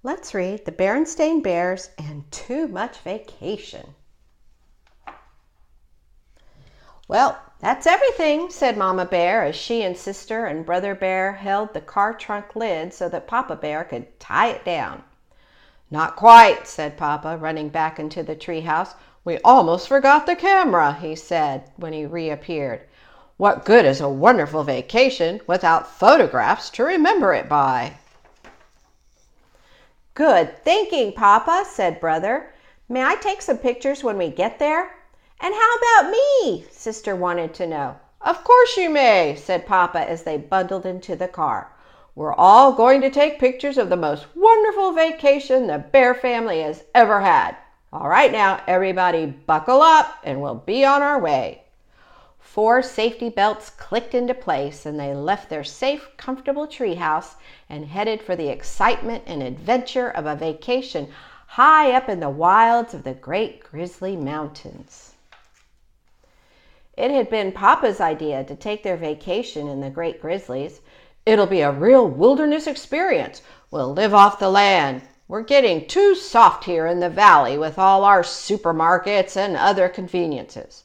Let's read The Berenstain Bears and Too Much Vacation. Well, that's everything, said Mama Bear as she and Sister and Brother Bear held the car trunk lid so that Papa Bear could tie it down. Not quite, said Papa, running back into the treehouse. We almost forgot the camera, he said when he reappeared. What good is a wonderful vacation without photographs to remember it by? Good thinking, Papa, said Brother. May I take some pictures when we get there? And how about me? Sister wanted to know. Of course you may, said Papa as they bundled into the car. We're all going to take pictures of the most wonderful vacation the Bear family has ever had. All right now, everybody buckle up and we'll be on our way. 4 safety belts clicked into place and they left their safe, comfortable treehouse and headed for the excitement and adventure of a vacation high up in the wilds of the Great Grizzly Mountains. It had been Papa's idea to take their vacation in the Great Grizzlies. It'll be a real wilderness experience. We'll live off the land. We're getting too soft here in the valley with all our supermarkets and other conveniences.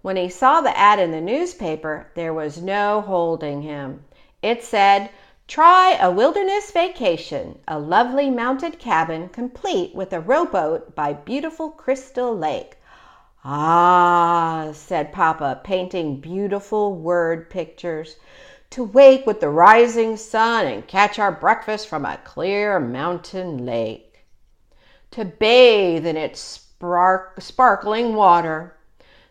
When he saw the ad in the newspaper, there was no holding him. It said, "Try a wilderness vacation, a lovely mounted cabin complete with a rowboat by beautiful Crystal Lake." Ah, said Papa, painting beautiful word pictures. To wake with the rising sun and catch our breakfast from a clear mountain lake. To bathe in its sparkling water.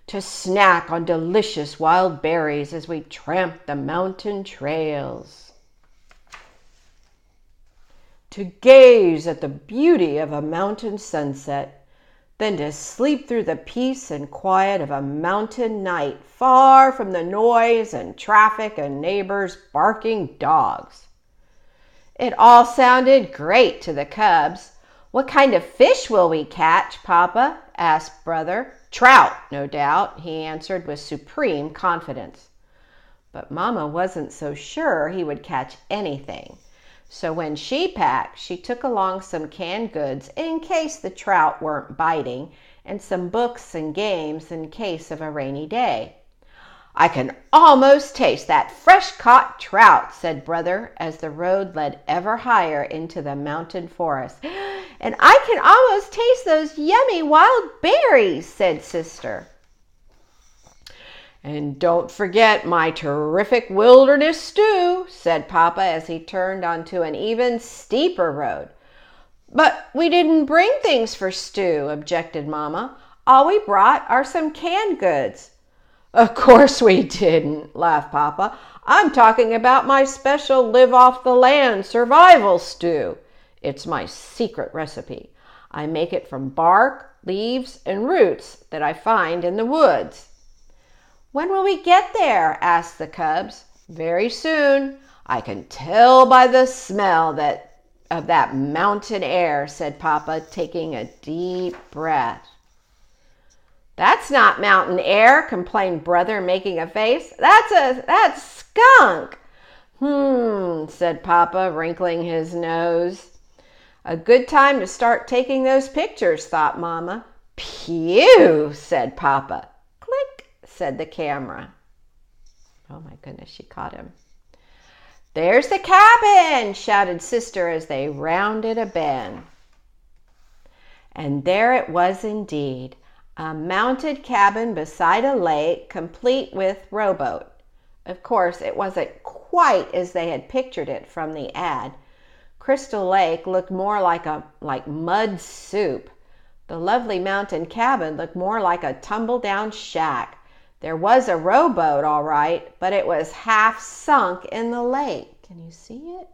To snack on delicious wild berries as we tramp the mountain trails. To gaze at the beauty of a mountain sunset, then to sleep through the peace and quiet of a mountain night, far from the noise and traffic and neighbors' barking dogs. It all sounded great to the cubs. What kind of fish will we catch, Papa? Asked Brother. Trout, no doubt, he answered with supreme confidence. But Mama wasn't so sure he would catch anything. So when she packed, she took along some canned goods in case the trout weren't biting, and some books and games in case of a rainy day. I can almost taste that fresh-caught trout, said Brother, as the road led ever higher into the mountain forest. And I can almost taste those yummy wild berries, said Sister. And don't forget my terrific wilderness stew, said Papa as he turned onto an even steeper road. But we didn't bring things for stew, objected Mama. All we brought are some canned goods. Of course we didn't, laughed Papa. I'm talking about my special live-off-the-land survival stew. It's my secret recipe. I make it from bark, leaves, and roots that I find in the woods. When will we get there? Asked the cubs. Very soon. I can tell by the smell of that mountain air, said Papa, taking a deep breath. That's not mountain air, complained Brother, making a face. That's skunk. Said Papa, wrinkling his nose. A good time to start taking those pictures, thought Mama. Phew, said Papa. Click, said the camera. Oh my goodness, she caught him. There's the cabin, shouted Sister as they rounded a bend. And there it was indeed. A mounted cabin beside a lake, complete with rowboat. Of course, it wasn't quite as they had pictured it from the ad. Crystal Lake looked more like mud soup. The lovely mountain cabin looked more like a tumble-down shack. There was a rowboat, all right, but it was half sunk in the lake. Can you see it?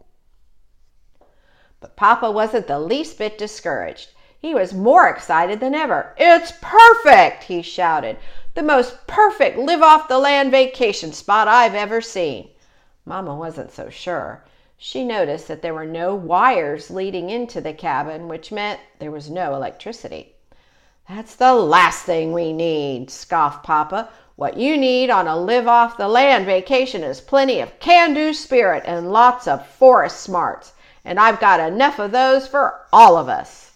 But Papa wasn't the least bit discouraged. He was more excited than ever. It's perfect, he shouted. The most perfect live-off-the-land vacation spot I've ever seen. Mama wasn't so sure. She noticed that there were no wires leading into the cabin, which meant there was no electricity. That's the last thing we need, scoffed Papa. What you need on a live-off-the-land vacation is plenty of can-do spirit and lots of forest smarts. and I've got enough of those for all of us."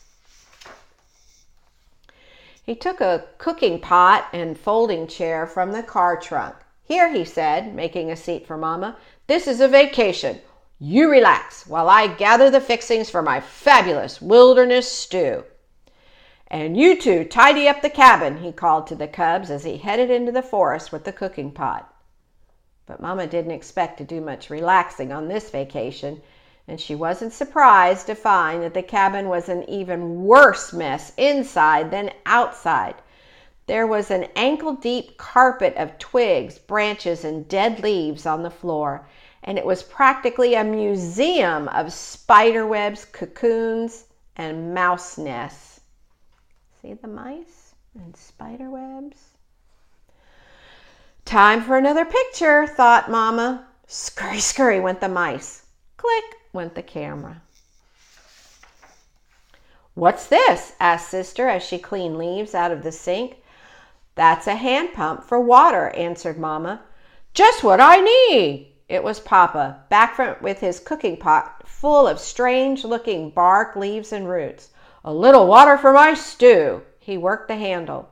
He took a cooking pot and folding chair from the car trunk. "Here," he said, making a seat for Mama. "This is a vacation. You relax while I gather the fixings for my fabulous wilderness stew. And you two tidy up the cabin," he called to the cubs as he headed into the forest with the cooking pot. But Mama didn't expect to do much relaxing on this vacation, and she wasn't surprised to find that the cabin was an even worse mess inside than outside. There was an ankle-deep carpet of twigs, branches, and dead leaves on the floor, and it was practically a museum of spider webs, cocoons, and mouse nests. See the mice and spider webs? "Time for another picture," thought Mama. Scurry, scurry went the mice. Click went the camera. "What's this?" asked Sister as she cleaned leaves out of the sink. "That's a hand pump for water," answered Mama. "Just what I need." It was Papa, back with his cooking pot full of strange-looking bark, leaves, and roots. "A little water for my stew." He worked the handle.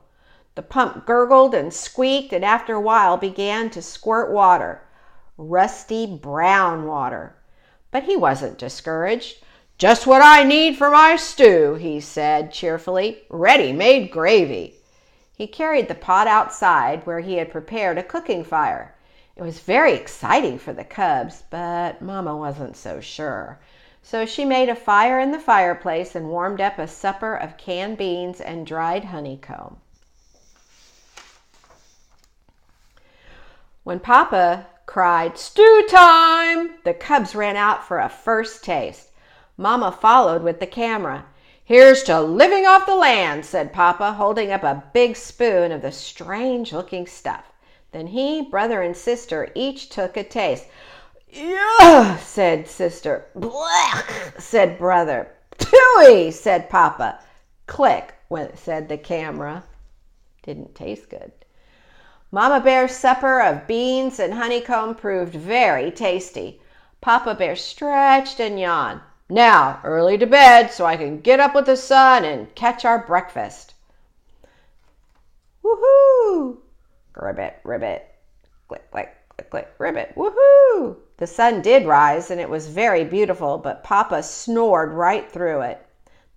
The pump gurgled and squeaked, and after a while began to squirt water. Rusty brown water. But he wasn't discouraged. "Just what I need for my stew," he said cheerfully. "Ready-made gravy." He carried the pot outside where he had prepared a cooking fire. It was very exciting for the cubs, but Mama wasn't so sure. So she made a fire in the fireplace and warmed up a supper of canned beans and dried honeycomb. When Papa cried, "Stew time!" the cubs ran out for a first taste. Mama followed with the camera. "Here's to living off the land," said Papa, holding up a big spoon of the strange-looking stuff. Then he, brother, and sister each took a taste. "Yuck," said Sister. "Blech," said brother. "Pooey," said Papa. "Click," said the camera. Didn't taste good. Mama Bear's supper of beans and honeycomb proved very tasty. Papa Bear stretched and yawned. "Now, early to bed so I can get up with the sun and catch our breakfast." "Woohoo!" Ribbit, ribbit. Click, click, click, click, ribbit. Woohoo! The sun did rise, and it was very beautiful, but Papa snored right through it.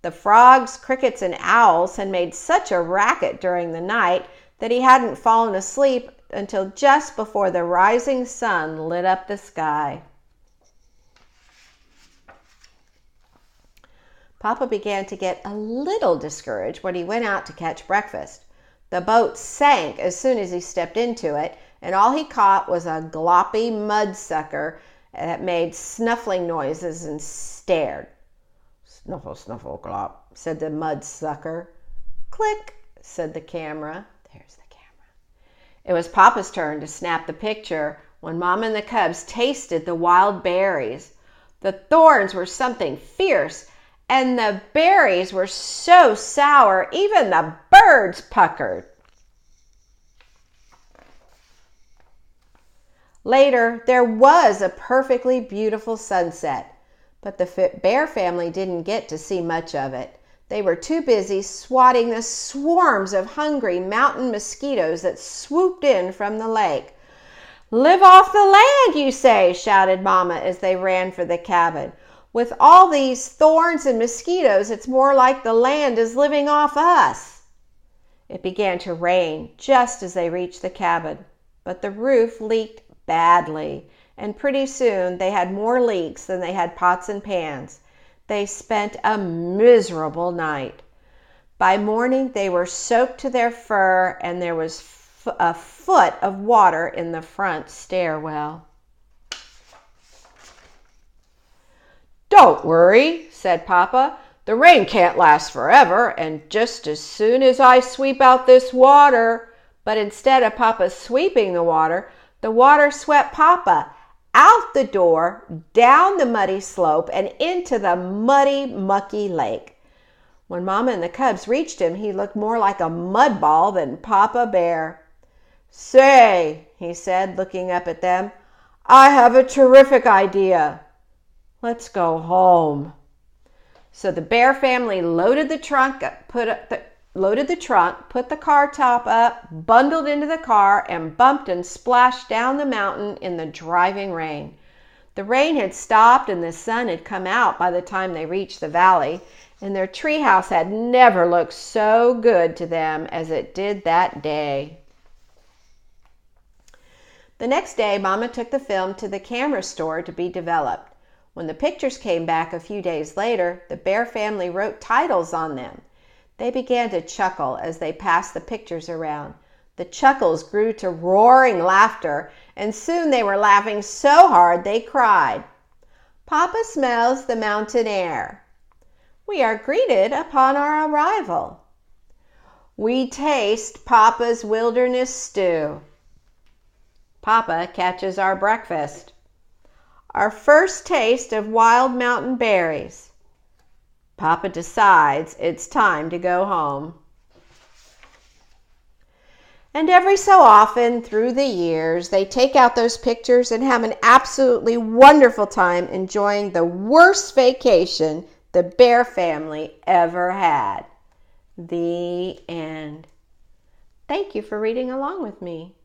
The frogs, crickets, and owls had made such a racket during the night that he hadn't fallen asleep until just before the rising sun lit up the sky. Papa began to get a little discouraged when he went out to catch breakfast. The boat sank as soon as he stepped into it, and all he caught was a gloppy mudsucker that made snuffling noises and stared. "Snuffle, snuffle, glop," said the mudsucker. "Click," said the camera. There's the camera. It was Papa's turn to snap the picture when Mama and the cubs tasted the wild berries. The thorns were something fierce, and the berries were so sour, even the birds puckered. Later, there was a perfectly beautiful sunset, but the bear family didn't get to see much of it. They were too busy swatting the swarms of hungry mountain mosquitoes that swooped in from the lake. "Live off the land, you say?" shouted Mama as they ran for the cabin. "With all these thorns and mosquitoes, it's more like the land is living off us." It began to rain just as they reached the cabin, but the roof leaked badly, and pretty soon they had more leaks than they had pots and pans. They spent a miserable night. By morning, they were soaked to their fur, and there was a foot of water in the front stairwell. "Don't worry," said Papa. "The rain can't last forever, and just as soon as I sweep out this water—" But instead of Papa sweeping the water swept Papa out the door, down the muddy slope, and into the muddy, mucky lake. When Mama and the cubs reached him, he looked more like a mud ball than Papa Bear. "Say," he said, looking up at them, "I have a terrific idea." Let's go home. So the bear family loaded the trunk, put the car top up, bundled into the car, and bumped and splashed down the mountain in the driving rain. The rain had stopped and the sun had come out by the time they reached the valley, and their treehouse had never looked so good to them as it did that day. The next day, Mama took the film to the camera store to be developed. When the pictures came back a few days later, the bear family wrote titles on them. They began to chuckle as they passed the pictures around. The chuckles grew to roaring laughter, and soon they were laughing so hard they cried. Papa smells the mountain air. We are greeted upon our arrival. We taste Papa's wilderness stew. Papa catches our breakfast. Our first taste of wild mountain berries. Papa decides it's time to go home. And every so often through the years, they take out those pictures and have an absolutely wonderful time enjoying the worst vacation the bear family ever had. The end. Thank you for reading along with me.